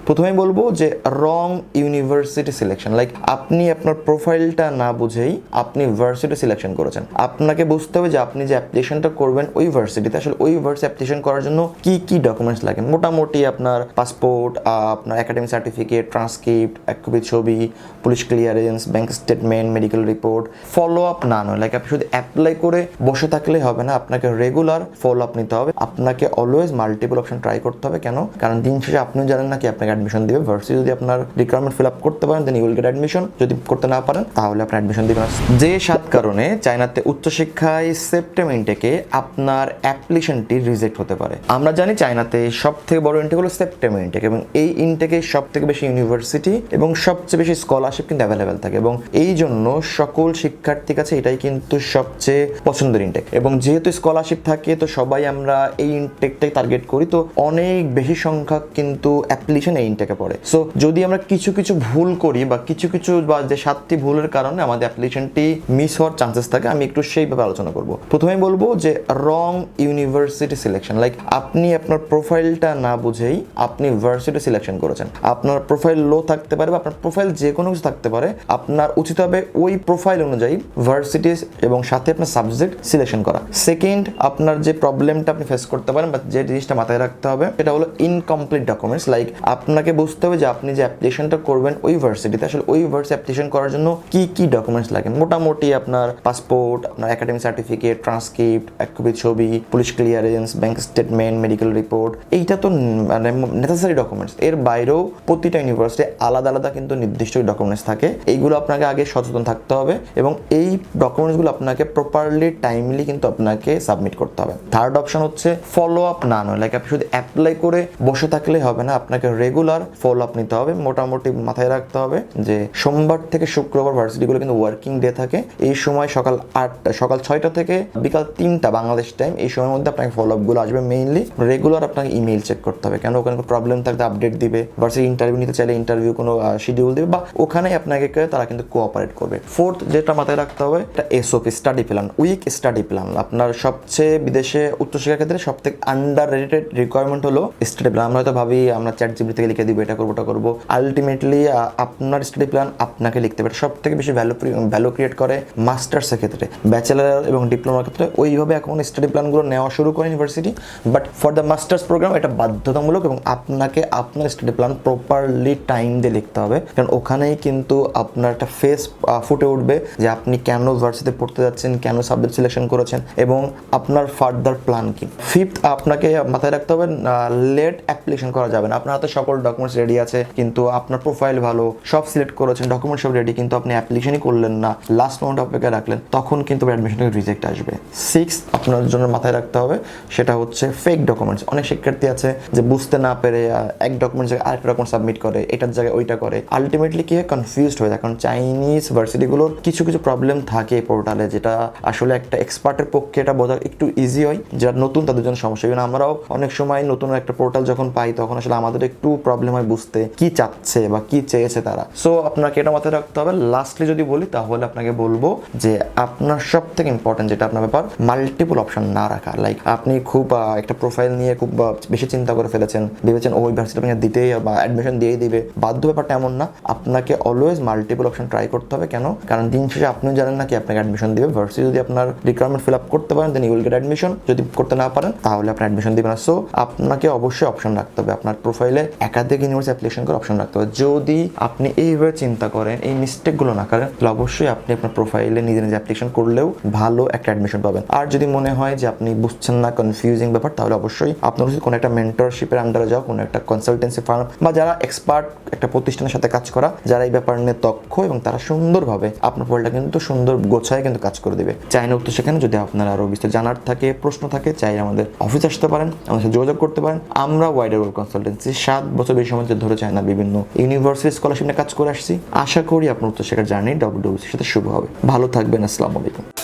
প্রথমেই বলবো যে রং ইউনিভার্সিটি সিলেকশন, লাইক আপনি আপনার প্রোফাইলটা না বুঝেই আপনি ভার্সিটি সিলেকশন করেছেন। আপনাকে বুঝতে হবে যে আপনি যে অ্যাপ্লিকেশনটা করবেন ওই ভার্সিটিতে, আসলে ওই ভার্সিটি অ্যাপ্লিকেশন করার জন্য কি কি ডকুমেন্টস লাগে। মোটামুটি আপনার পাসপোর্ট, আপনার একাডেমিক সার্টিফিকেট, ট্রান্সক্রিপ্ট, এক কপি ছবি, police clearance, bank statement, medical report. Follow up না নয়, লাইক আপনি শুধু অ্যাপ্লাই করে বসে থাকলে হবে না, আপনাকে রেগুলার ফলো আপ নিতে হবে। আপনাকে অলওয়েজ মাল্টিপল অপশন ট্রাই করতে হবে। কেন? কারণ দিন শেষে আপনিও জানেন না কি আপনাকে অ্যাডমিশন দিবে। ভার্সিটি যদি আপনার রিকোয়ারমেন্ট ফিল আপ করতে পারেন then you will get admission, যদি করতে না পারেন তাহলে আপনি অ্যাডমিশন দিবেন না। যে 7 কারণে চায়নাতে উচ্চশিক্ষায় সেপ্টেম ইনটেকে আপনার অ্যাপ্লিকেশনটি রিজেক্ট হতে পারে। আমরা জানি চায়নাতে সবথেকে বড় ইনটেক হলো সেপ্টেম ইনটেক, এবং এই ইনটেকে সবথেকে বেশি ইউনিভার্সিটি এবং সবচেয়ে বেশি স্কলারশিপ কিন্তু অ্যাভেলেবেল থাকে, এবং এই জন্য সকল শিক্ষার্থীর কাছে এটাই কিন্তু সবচেয়ে পছন্দের ইনটেক। এবং যেহেতু স্কলারশিপ থাকে তো সবাই আমরা এই ইনটেকটাই টার্গেট করি, তো অনেক বেশি সংখ্যক কিন্তু অ্যাপ্লিকেশন এই ইনটেকে পড়ে। সো যদি আমরা কিছু কিছু ভুল করি বা কিছু বা যে 7টি ভুলের কারণে আমাদের অ্যাপ্লিকেশনটি মিস হওয়ার চান্সেস থাকে, আমি একটু সেই ব্যাপারে আলোচনা করব। প্রথমেই বলবো যে রং ইউনিভার্সিটি সিলেকশন, লাইক আপনি আপনার প্রোফাইলটা না বুঝেই আপনি ভার্সিটি সিলেকশন করেছেন। আপনার প্রোফাইল লো থাকতে পারে বা আপনার প্রোফাইল যে কোনো কিছু থাকতে পারে, আপনার উচিত হবে ওই প্রোফাইল অনুযায়ী ভার্সিটি এবং সাথে আপনার সাবজেক্ট সিলেকশন করা। সেকেন্ড, আপনার যে প্রবলেমটা আপনি ফেস করতে পারেন বা যে জিনিসটা মাথায় রাখতে হবে সেটা হলো ইনকমপ্লিট ডকুমেন্টস। লাইক আপনাকে বুঝতে হবে যে আপনি যে অ্যাপ্লিকেশনটা করবেন ওই ভার্সিটিতে, আসলে ওই ভার্সিটি অ্যাপ্লিকেশন করার জন্য কি কি ডকুমেন্টস লাগে। মোটামুটি আপনার পাসপোর্ট, আপনার একাডেমিক সার্টিফিকেট, ট্রান্সক্রিপ্ট, এক কপি ছবি, police clearance, bank statement, medical report. এইটা তো মানে নেসেসারি ডকুমেন্টস। এর বাইরেও প্রতিটা ইউনিভার্সিটি আলাদা আলাদা কিন্তু নির্দিষ্ট ডকুমেন্টস থাকে। এইগুলো আপনাকে আগে সচেতন থাকতে হবে এবং এই ডকুমেন্টসগুলো আপনাকে প্রপারলি টাইমলি কিন্তু আপনাকে সাবমিট করতে হবে। থার্ড অপশন হচ্ছে ফলো আপ না নয়, লাইক আপনি শুধু অ্যাপ্লাই করে বসে থাকলে হবে না, আপনাকে রেগুলার ফলো আপ নিতে হবে। মোটামুটি মাথায় রাখতে হবে যে সোমবার থেকে শুক্রবার ভার্সিটিগুলো কিন্তু ওয়ার্কিং ডে থাকে। এই সময় সকাল 6টা থেকে বিকাল 3টা বাংলাদেশ টাইম, এই সময়ের মধ্যে আপনাকে ফলো আপগুলো আসবে। মেইনলি রেগুলার আপনাকে ইমেইল চেক করতে হবে, কেন ওখানে প্রবলেম থাকলে আপডেট দিবে। ভার্সিটি ইন্টারভিউ নিতে চাইলে ইন্টারভিউ কোনো শিডিউল দিবে বা ওখানেই আপনাকে তারা কিন্তু কোঅপারেট করবে। ফোর্থ যেটা মাথায় রাখতে হবে, এটা SOP study plan, week study plan. আপনার সবচেয়ে বিদেশে উচ্চশিক্ষার ক্ষেত্রে সবথেকে আন্ডার রেটেড রিকোয়ারমেন্ট হলো স্টাডি প্ল্যান। আমরা হয়তো ভাবি আমরা চ্যাট জিপিটি থেকে লিখে দিব, এটা করবো ওটা করবো। আলটিমেটলি আপনার স্টাডি প্ল্যান আপনাকে লিখতে হবে। সব থেকে বেশি ভ্যালু ক্রিয়েট করে মাস্টার্সের ক্ষেত্রে, ব্যাচেলার এবং ডিপ্লোমার ক্ষেত্রে ওইভাবে এখন স্টাডি প্ল্যানগুলো নেওয়া শুরু করে university. But for the masters program এটা বাধ্যতামূলক এবং আপনাকে আপনার স্টাডি প্ল্যান প্রপারলি টাইম দিয়ে লিখতে হবে, কারণ ওখানেই কিন্তু আপনার একটা ফেস ফুটে উঠবে যে আপনি কেন ভার্সিটিতে পড়তে যাচ্ছেন, কেন সাবজেক্ট সিলেকশন করেছেন এবং আপনার ফার্দার প্ল্যান কি। ফিফথ, আপনাকে মাথায় রাখতে হবে লেট অ্যাপ্লিকেশন করা যাবে না। আপনার হাতে সকল ডকুমেন্টস রেডি আছে, কিন্তু আপনার প্রোফাইল ভালো, সব সিলেক্ট করেছেন, ডকুমেন্ট সব রেডি, কিন্তু আপনি অ্যাপ্লিকেশনই করলেন না, লাস্ট মোমেন্ট অপেক্ষা রাখলেন, তখন কিন্তু অ্যাডমিশন রিজেক্ট আসবে। সিক্সথ, আপনার জন্য মাথায় রাখতে হবে সেটা হচ্ছে ফেক ডকুমেন্টস। অনেক শিক্ষার্থী আছে যে বুঝতে না পেরে এক ডকুমেন্টস জায়গায় আরেকটা ডকুমেন্ট সাবমিট করে, এটার জায়গায় ওইটা করে। আলটিমেটলি কি হয়, কনফিউজড হয়ে যায়। কারণ চাইনিজ ভার্সিটিগুলোর কিছু প্রবলেম থাকে পোর্টালে, যেটা আসলে একটা এক্সপার্টের পক্ষে এটা বোঝা একটু ইজি হয়, যারা নতুন তাদের জন্য সমস্যা। ইভেন আমরাও অনেক সময় নতুন একটা পোর্টাল যখন পাই তখন আসলে আমাদের একটু প্রবলেম হয় বুঝতে কি চাচ্ছে বা কি চেয়েছে তারা। সো আপনাকে এটা মাথায় রাখতে হবে। লাস্টলি যদি বলি তাহলে আপনাকে বলবো যে আপনার সব থেকে ইম্পর্টেন্ট যেটা আপনার ব্যাপার, মাল্টিপল অপশন না রাখা। লাইক আপনি খুব একটা প্রোফাইল নিয়ে খুব বেশি চিন্তা করে ফেলেছেন, ভেবেছেন ওই ভার্সিটি আপনাকে দিতেই বা অ্যাডমিশন দিয়ে দিবে, বাধ্য ব্যাপারটা এমন না। আপনাকে অলওয়েজ মাল্টিপল অপশন ট্রাই করতে হবে। কেন? কারণ দিন শেষে আপনিও জানেন না কি আপনাকে অ্যাডমিশন দিবে। ভার্সিটি যদি আপনার রিকোয়ারমেন্ট ফিল আপ করতে পারেন then you will get admission, যদি করতে না পারেন তাহলে আপনি অ্যাডমিশন দিবেন না। সো আপনাকে অবশ্যই অপশন রাখতে হবে, আপনার প্রোফাইলে একাধিক ইউনিভার্সিটি অ্যাপ্লিকেশন করে অপশন রাখতে হবে। যদি আপনি এইভাবে চিন্তা করেন, এই মিস্টেকগুলো না করেন, তাহলে অবশ্যই আপনি আপনার প্রোফাইলে নিজে নিজে অ্যাপ্লিকেশন করলেও ভালো একটা অ্যাডমিশন পাবেন। আর যদি মনে হয় যে আপনি বুঝছেন না, কনফিউজিং ব্যাপার, তাহলে অবশ্যই আপনার উচিত কোনো একটা মেন্টরশিপের আন্ডারে যাও, কোনো একটা কনসালটেন্সি ফার্ম বা যারা এক্সপার্ট একটা প্রতিষ্ঠানের সাথে কাজ করা, যারা এই ব্যাপার নিয়ে দক্ষ এবং তারা সুন্দরভাবে আপনার প্রোফাইলটা কিন্তু সুন্দর গোছায় কিন্তু কাজ করে দেবে। চাইনা উত্তর সেখানে যদি আপনার আরও বিস্তারিত জানার থাকে, প্রশ্ন থাকে, চাই আমাদের অফিসে আসতে পারেন, আমাদের সাথে যোগাযোগ করতে পারেন। আমরা ওয়াইডার ওয়ার্ল্ড কনসালটেন্সি 7 বছর বেশি সময় ধরে চায়নার বিভিন্ন ইউনিভার্সিটি স্কলারশিপ নিয়ে কাজ করে আসছি। আশা করি আপনার উত্তর শেখার জার্নি WWC সাথে শুরু হবে। ভালো থাকবেন। আসসালামু আলাইকুম।